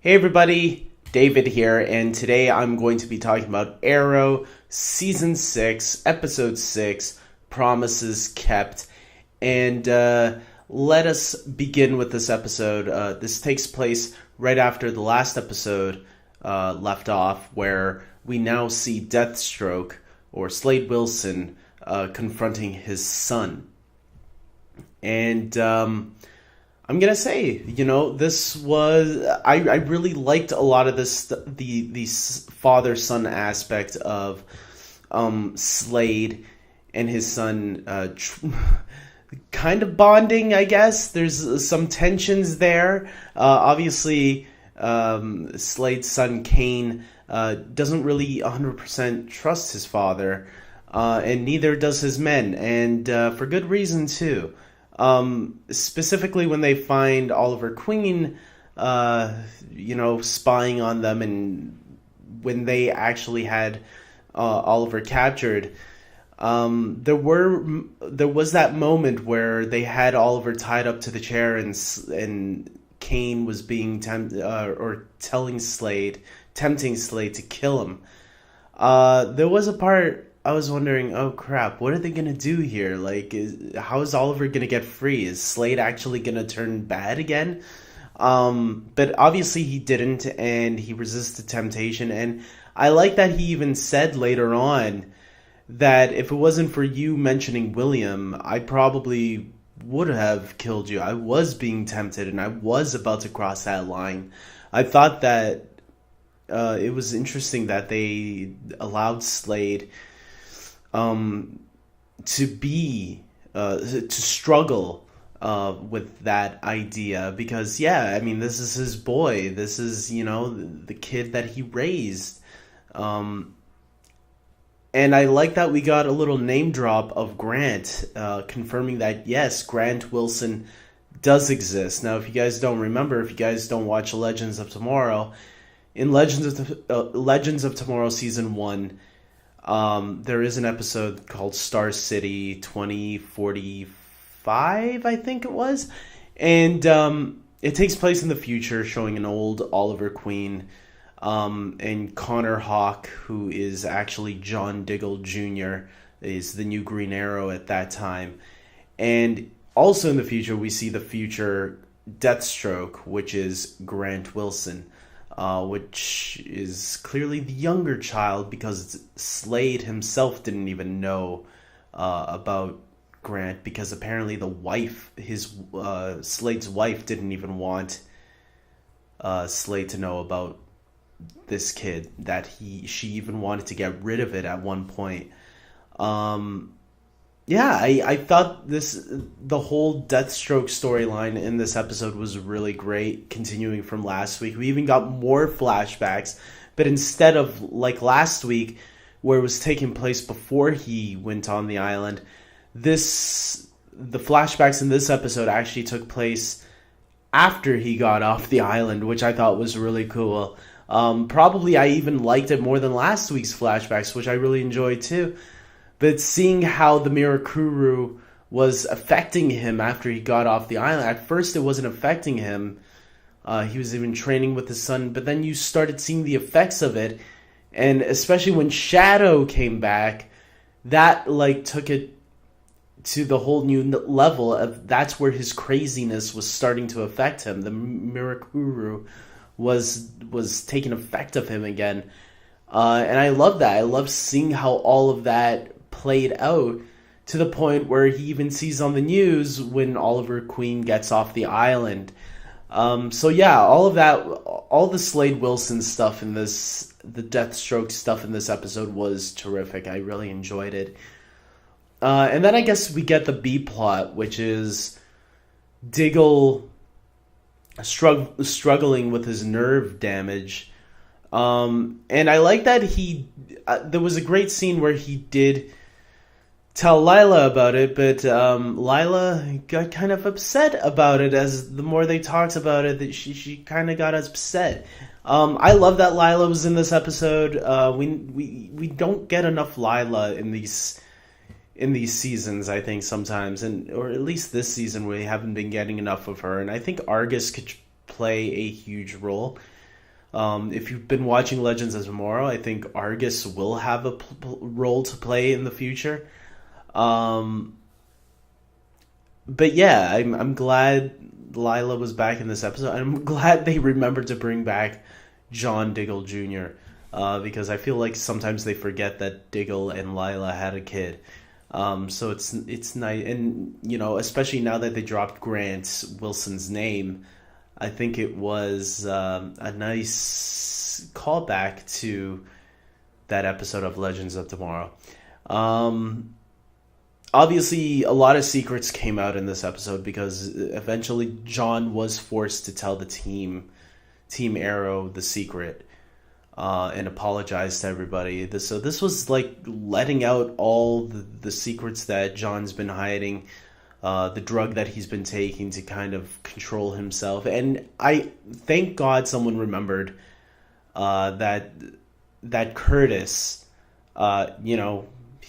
Hey everybody, David here, and today I'm going to be talking about Arrow Season 6, Episode 6, Promises Kept. And let us begin with this episode. This takes place right after the last episode left off, where we now see Deathstroke, or Slade Wilson, confronting his son. And I'm gonna say, this was I really liked a lot of this the father son aspect of Slade and his son kind of bonding. I guess there's some tensions there. Obviously, Slade's son Kane doesn't really 100% trust his father, and neither does his men, and for good reason too. Specifically when they find Oliver Queen, spying on them, and when they actually had Oliver captured, there was that moment where they had Oliver tied up to the chair, and Kane was being tempting Slade to kill him. There was a part I was wondering, oh crap, what are they gonna do here? Like, how is Oliver gonna get free? Is Slade actually gonna turn bad again? But obviously he didn't, and he resisted temptation. And I like that he even said later on that if it wasn't for you mentioning William, I probably would have killed you. I was being tempted, and I was about to cross that line. I thought that it was interesting that they allowed Slade to struggle with that idea, because this is his boy. This is the kid that he raised, and I like that we got a little name drop of Grant, confirming that yes, Grant Wilson does exist. Now, if you guys don't remember, if you guys don't watch Legends of Tomorrow, in Legends of Tomorrow Season 1, there is an episode called Star City 2045, I think it was. And it takes place in the future, showing an old Oliver Queen, and Connor Hawke, who is actually John Diggle Jr., is the new Green Arrow at that time. And also in the future, we see the future Deathstroke, which is Grant Wilson. Which is clearly the younger child, because Slade himself didn't even know about Grant, because apparently Slade's wife didn't even want Slade to know about this kid, that she even wanted to get rid of it at one point. I thought the whole Deathstroke storyline in this episode was really great, continuing from last week. We even got more flashbacks, but instead of like last week, where it was taking place before he went on the island, the flashbacks in this episode actually took place after he got off the island, which I thought was really cool. Probably I even liked it more than last week's flashbacks, which I really enjoyed too. But seeing how the Mirakuru was affecting him after he got off the island, at first it wasn't affecting him. He was even training with his son, but then you started seeing the effects of it, and especially when Shadow came back, that took it to the whole new level of that's where his craziness was starting to affect him. The Mirakuru was taking effect of him again, and I love that. I love seeing how all of that played out, to the point where he even sees on the news when Oliver Queen gets off the island. All of that, all the Slade Wilson stuff in this, the Deathstroke stuff in this episode was terrific. I really enjoyed it. And then I guess we get the B plot, which is Diggle struggling with his nerve damage. And I like that there was a great scene where he did tell Lila about it, but Lila got kind of upset about it. As the more they talked about it, that she kind of got upset. I love that Lila was in this episode. We don't get enough Lila in these seasons, I think, sometimes, or at least this season we haven't been getting enough of her, and I think Argus could play a huge role. If you've been watching Legends of Tomorrow, I think Argus will have a role to play in the future. But yeah, I'm glad Lila was back in this episode. I'm glad they remembered to bring back John Diggle Jr. Because I feel like sometimes they forget that Diggle and Lila had a kid. So it's nice, and especially now that they dropped Grant Wilson's name, I think it was a nice callback to that episode of Legends of Tomorrow. Obviously, a lot of secrets came out in this episode because eventually John was forced to tell the Team Arrow the secret and apologize to everybody. So this was like letting out all the secrets that John's been hiding, the drug that he's been taking to kind of control himself. And I thank God someone remembered that Curtis,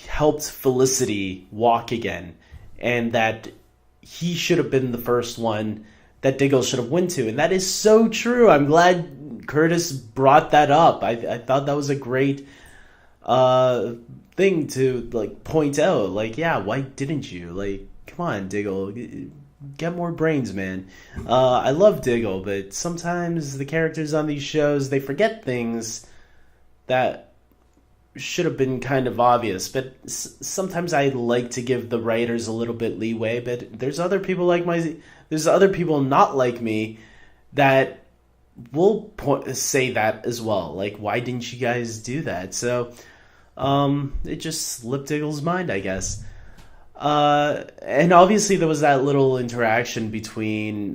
helped Felicity walk again, and that he should have been the first one that Diggle should have went to. And that is so true. I'm glad Curtis brought that up. I thought that was a great thing to point out. Why didn't you? Come on, Diggle, get more brains, man. I love Diggle, but sometimes the characters on these shows, they forget things that should have been kind of obvious. But sometimes I like to give the writers a little bit leeway. But there's other people there's other people not like me that will say that as well. Why didn't you guys do that? So it just slipped Diggle's mind, I guess. And obviously there was that little interaction between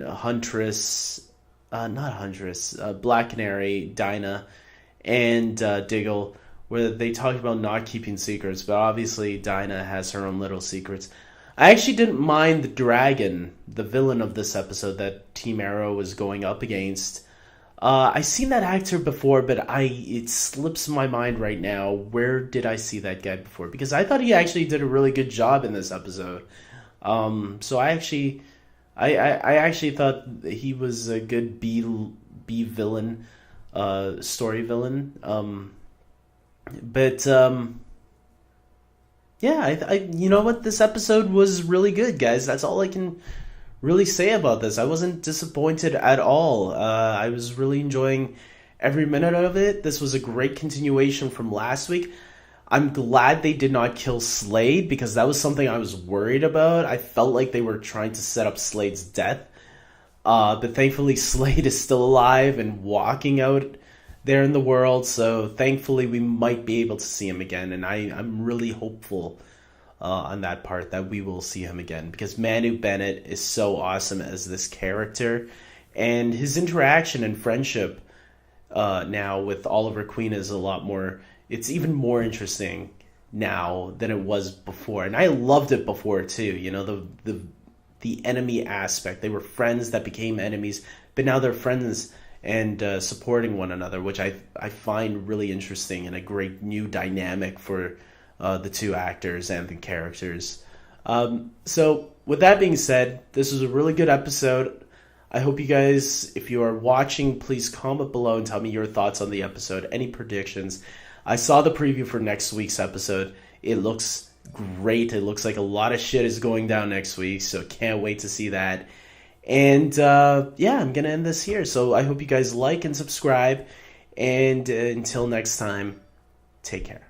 Black Canary, Dinah, and Diggle, where they talked about not keeping secrets, but obviously Dinah has her own little secrets. I actually didn't mind the dragon, the villain of this episode that Team Arrow was going up against. I seen that actor before, but it slips my mind right now. Where did I see that guy before? Because I thought he actually did a really good job in this episode. So I actually thought he was a good B villain, story villain. Yeah, you know what? This episode was really good, guys. That's all I can really say about this. I wasn't disappointed at all. I was really enjoying every minute of it. This was a great continuation from last week. I'm glad they did not kill Slade, because that was something I was worried about. I felt like they were trying to set up Slade's death. But thankfully Slade is still alive and walking out there in the world. So thankfully we might be able to see him again. And I'm really hopeful on that part that we will see him again, because Manu Bennett is so awesome as this character, and his interaction and friendship now with Oliver Queen is a lot more, it's even more interesting now than it was before. And I loved it before too, the enemy aspect. They were friends that became enemies, but now they're friends and supporting one another, which I find really interesting and a great new dynamic for the two actors and the characters. So with that being said, this was a really good episode. I hope you guys, if you are watching, please comment below and tell me your thoughts on the episode, any predictions. I saw the preview for next week's episode. It looks great. It looks like a lot of shit is going down next week, so can't wait to see that. And I'm gonna end this here. So I hope you guys like and subscribe, and until next time, take care.